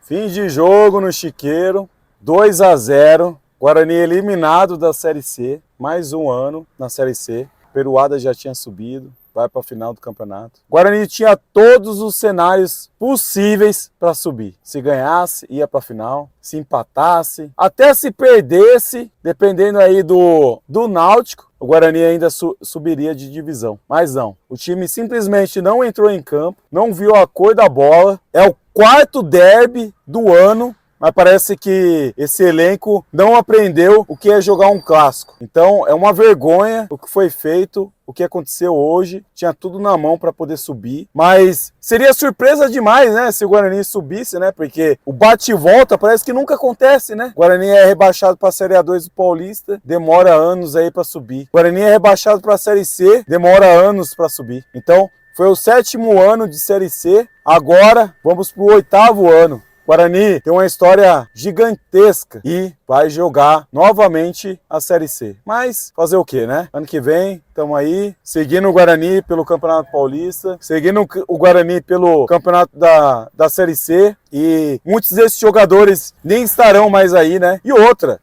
Fim de jogo no Chiqueiro, 2-0. Guarani eliminado da Série C, mais um ano na Série C. Peruada já tinha subido, vai para a final do campeonato. Guarani tinha todos os cenários possíveis para subir. Se ganhasse, ia para a final. Se empatasse, até se perdesse, dependendo aí do Náutico, o Guarani ainda subiria de divisão. Mas não, o time simplesmente não entrou em campo, não viu a cor da bola. É o quarto derby do ano, mas parece que esse elenco não aprendeu o que é jogar um clássico. Então é uma vergonha o que foi feito, o que aconteceu hoje. Tinha tudo na mão para poder subir, mas seria surpresa demais, né, se o Guarani subisse, né, porque o bate e volta parece que nunca acontece, né. O Guarani é rebaixado para a Série A2 do Paulista, demora anos aí para subir. O Guarani é rebaixado para a Série C, demora anos para subir. Então foi o 7º ano de Série C, agora vamos para o 8º ano. Guarani tem uma história gigantesca e vai jogar novamente a Série C. Mas fazer o quê, né? Ano que vem, estamos aí, seguindo o Guarani pelo Campeonato Paulista, seguindo o Guarani pelo Campeonato da Série C, e muitos desses jogadores nem estarão mais aí, né? E outra,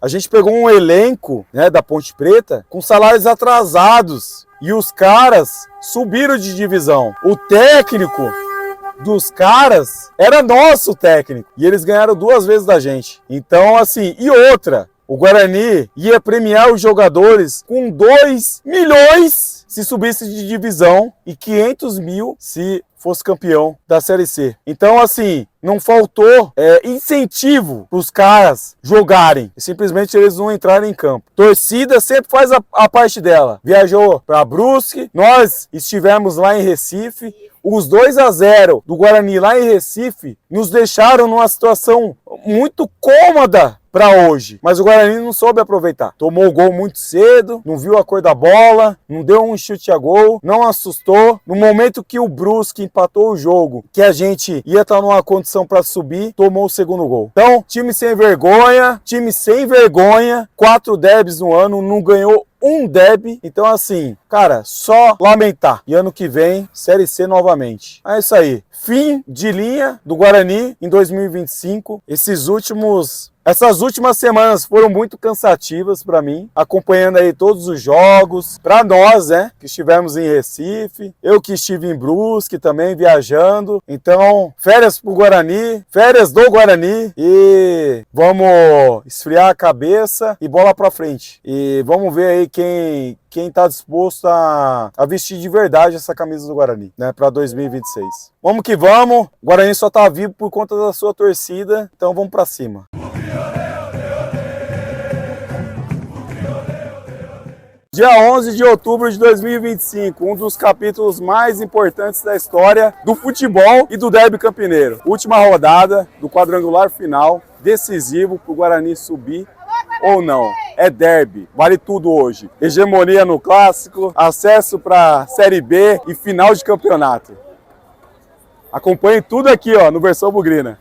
a gente pegou um elenco, né, da Ponte Preta com salários atrasados e os caras subiram de divisão. O técnico dos caras era nosso técnico e eles ganharam 2 vezes da gente. Então, assim, e outra, o Guarani ia premiar os jogadores com 2 milhões se subisse de divisão e 500 mil se fosse campeão da Série C. Então, assim, não faltou incentivo para os caras jogarem. Simplesmente eles não entraram em campo. Torcida sempre faz a parte dela. Viajou para Brusque, nós estivemos lá em Recife. Os 2-0 do Guarani lá em Recife nos deixaram numa situação muito cômoda para hoje. Mas o Guarani não soube aproveitar. Tomou o gol muito cedo, não viu a cor da bola, não deu um chute a gol, não assustou. No momento que o Brusque empatou o jogo, que a gente ia estar numa condição para subir, tomou o 2º gol. Então, time sem vergonha, 4 derbys no ano, não ganhou um derby. Então, assim, cara, só lamentar. E ano que vem, Série C novamente. É isso aí. Fim de linha do Guarani em 2025. Essas últimas semanas foram muito cansativas para mim, acompanhando aí todos os jogos. Para nós, né, que estivemos em Recife, eu que estive em Brusque também, viajando. Então, férias pro Guarani, férias do Guarani, e vamos esfriar a cabeça e bola para frente. E vamos ver aí quem está disposto a vestir de verdade essa camisa do Guarani, né, para 2026. Vamos que vamos, o Guarani só tá vivo por conta da sua torcida, então vamos para cima. Dia 11 de outubro de 2025, um dos capítulos mais importantes da história do futebol e do derby campineiro. Última rodada do quadrangular final, decisivo para o Guarani subir ou não. É derby, vale tudo hoje. Hegemonia no clássico, acesso para Série B e final de campeonato. Acompanhe tudo aqui, ó, no Versão Bugrina.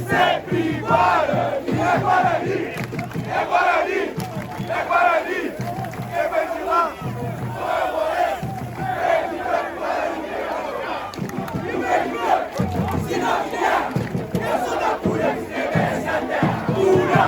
sempre Guarani, é Guarani, é Guarani, é Guarani, quem vem de lá, só eu vou ver, vem de campo Guarani, e vem de campo, se não vier, eu sou da Fúria que estremece a terra, Fúria!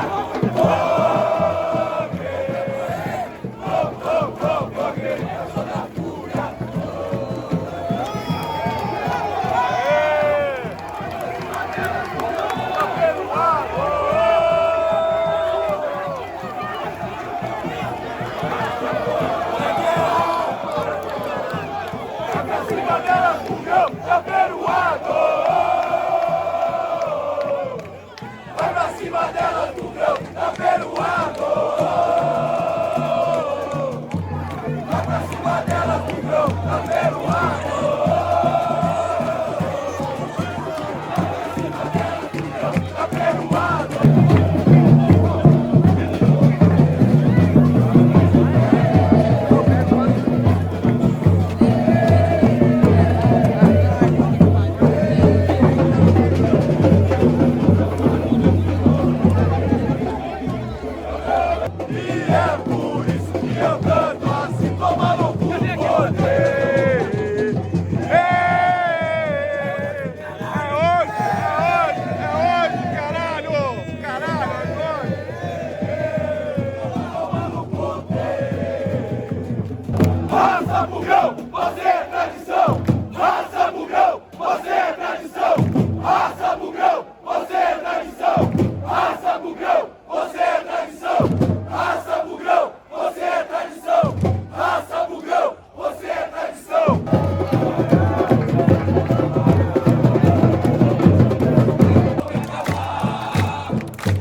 Raça Bugrão, você é tradição! Raça Bugrão, você é tradição! Raça Bugrão, você é tradição! Raça Bugrão, você é tradição! Raça Bugrão, você é tradição! Raça Bugrão, você é tradição!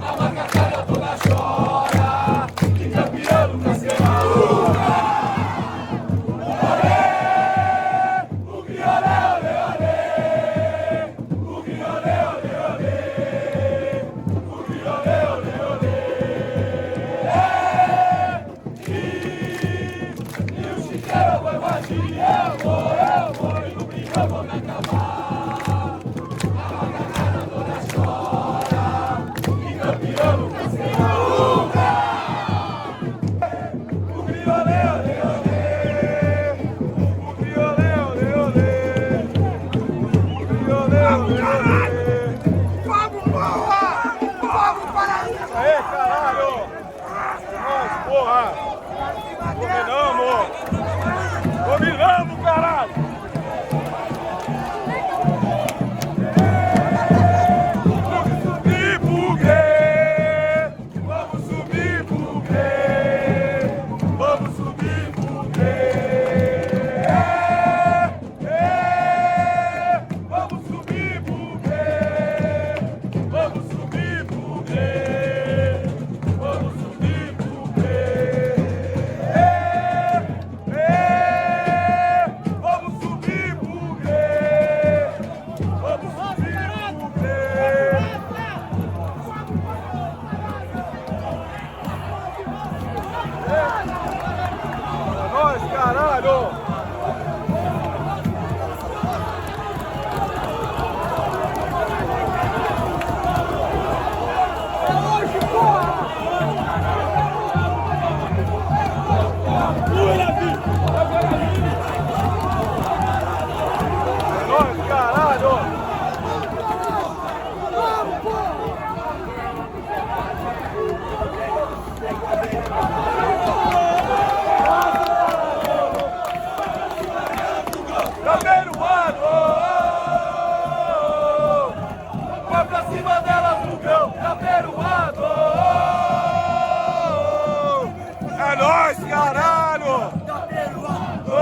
A macacada toda chora, e campeão nunca será! Dominamos, caralho! Vamos subir pro quê? Vamos subir pro quê? Vamos subir pro quê? Vamos subir pro quê? Vamos subir pro quê? Vamos subir pro quê? Caralho! É hoje, porra! É nóis, caralho! Vai pra cima delas, Bugrão, tá peruado! É nóis, caralho! Tá peruado!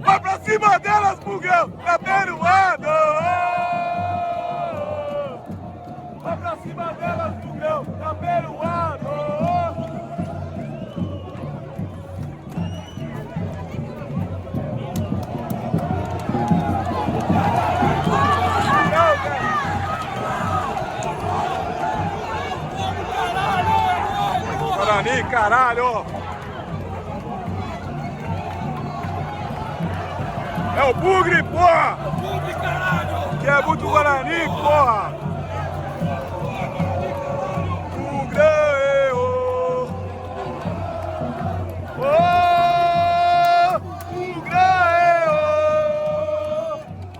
Vai pra cima delas, Bugrão, tá peruado! Vai pra cima delas, Bugrão, tá peruado! Guarani, caralho! É o Bugre, porra! É o Bugre, caralho! Que é muito Guarani, porra! O Grêmio! O Grêmio!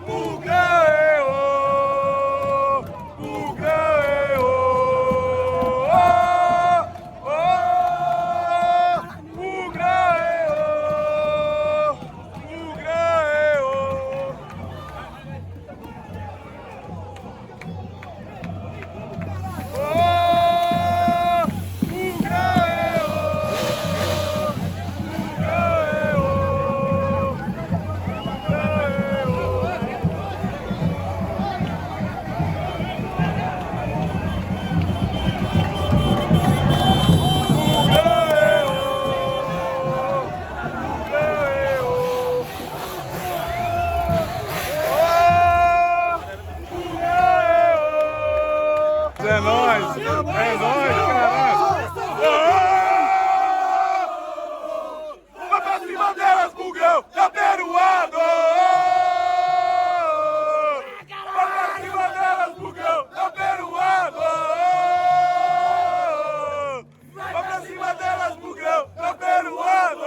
O Grêmio! O Grêmio! O Grêmio! O Grêmio! É nóis, caralho! Vai pra cima delas, Bugrão, tá peruado! Vai pra cima delas, Bugrão, tá peruado! Vai pra cima delas, Bugrão, tá peruado!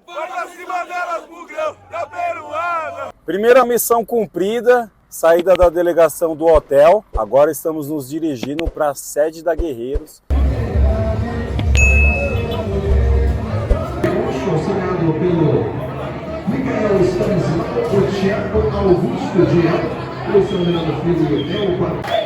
Vai pra cima delas, Bugrão, tá peruado! Primeira missão cumprida. Saída da delegação do hotel, agora estamos nos dirigindo para a sede da Guerreiros. Assinado pelo Miguel Stanislau, o Thiago Augusto Diel, o São Leandro Filho e o Theo.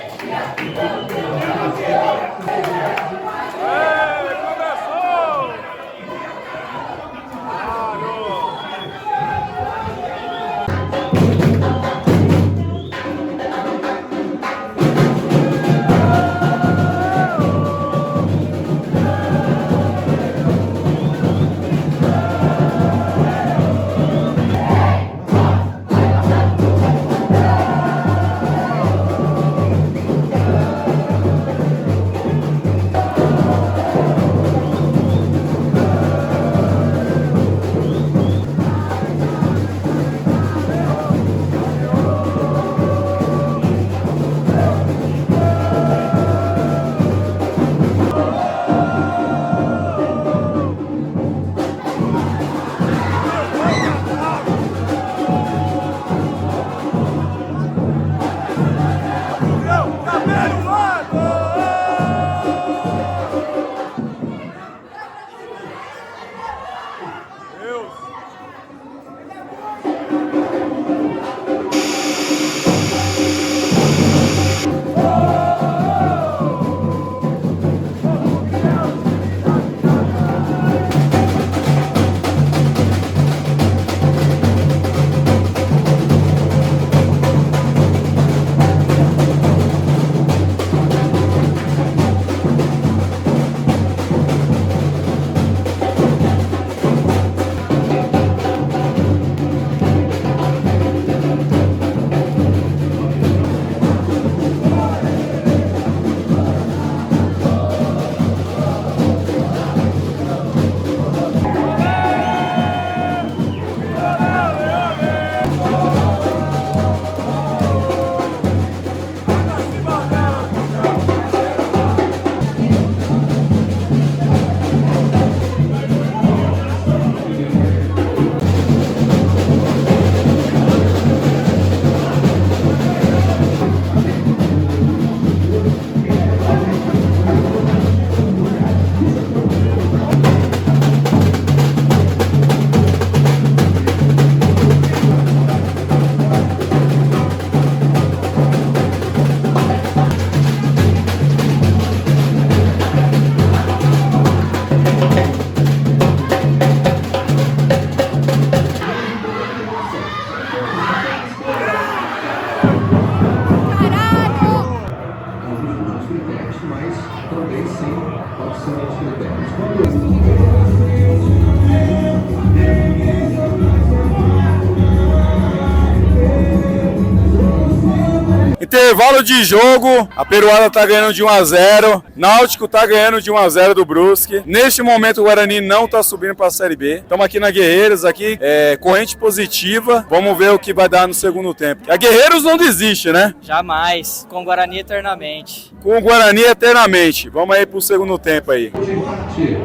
Intervalo de jogo, a Peruada tá ganhando de 1-0, Náutico tá ganhando de 1-0 do Brusque. Neste momento o Guarani não tá subindo pra Série B. Estamos aqui na Guerreiros, aqui, corrente positiva. Vamos ver o que vai dar no segundo tempo. A Guerreiros não desiste, né? Jamais, com o Guarani eternamente. Com o Guarani eternamente. Vamos aí pro segundo tempo aí. De empate.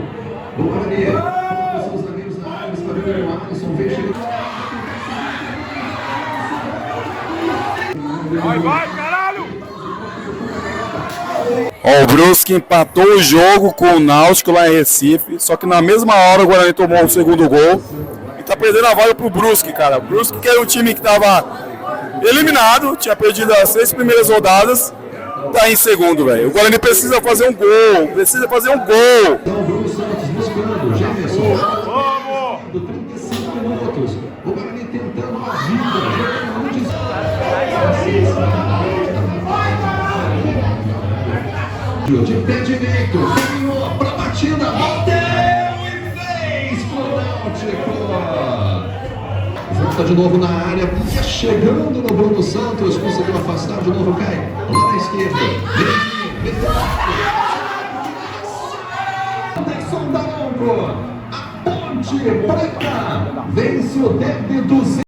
O Guarani. Os zagueiros na área, está vendo o Alisson, vem chegando. Vai, caralho! Ó, o Brusque empatou o jogo com o Náutico lá em Recife, só que na mesma hora o Guarani tomou o segundo gol e tá perdendo a vaga pro Brusque, cara. O Brusque, que era um time que tava eliminado, tinha perdido as 6 primeiras rodadas, tá em segundo, velho. O Guarani precisa fazer um gol, precisa fazer um gol. Então, Bruno Santos buscando, Jefferson. Vamos! 35 minutos. O Guarani tentando a vida. De pé direito, caminhou pra batida, bateu e fez pro Náutico. Volta de novo na área, chegando no Bruno Santos, conseguiu afastar de novo, cai lá na esquerda. Anderson Daronco, a Ponte Preta vence o derby 200.